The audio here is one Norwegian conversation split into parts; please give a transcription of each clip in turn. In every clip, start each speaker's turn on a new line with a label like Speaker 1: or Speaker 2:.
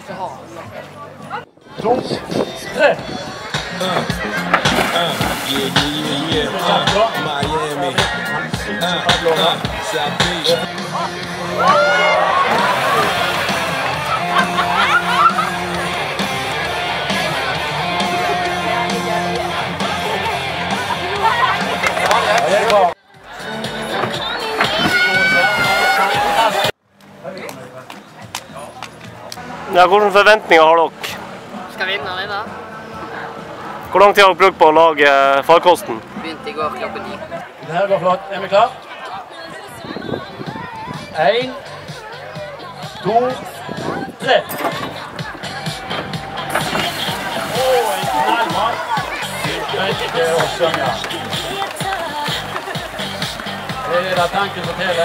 Speaker 1: 2, 3.
Speaker 2: Miami. South Beach.
Speaker 3: Ja, hvilke forventninger har dere?
Speaker 4: Skal vinne alene.
Speaker 3: Hvor lang tid har dere brukt på å lage farkosten?
Speaker 4: Begynte I går klokken 9.
Speaker 1: Det her går flott. Vi klar? 1, 2, 3. En knallmat. Det også, ja. Det da tanken på TV.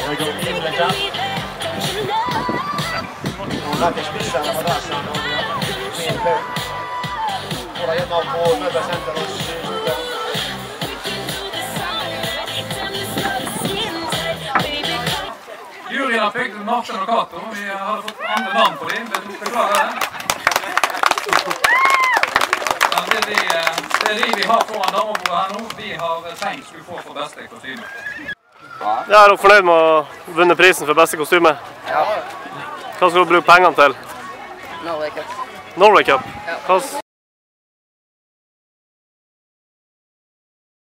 Speaker 1: Det går inn med kjapt. Noen har ikke spist denne madrassen. Min før. Og da hjemme på møbelsenter hos Storgård.
Speaker 5: Juryen har pekt ut Martin og Kato. Vi hadde fått andre navn på dem. Beklager det. Det er de vi har foran damebordet her nå. Vi har tenkt skulle få for beste kostyme.
Speaker 3: Ja, er dere fornøyd med å vinne prisen for beste kostyme?
Speaker 4: Ja.
Speaker 3: Hva skal du bruke pengene til?
Speaker 4: Norway Cup.
Speaker 3: Norway Cup?
Speaker 4: Ja.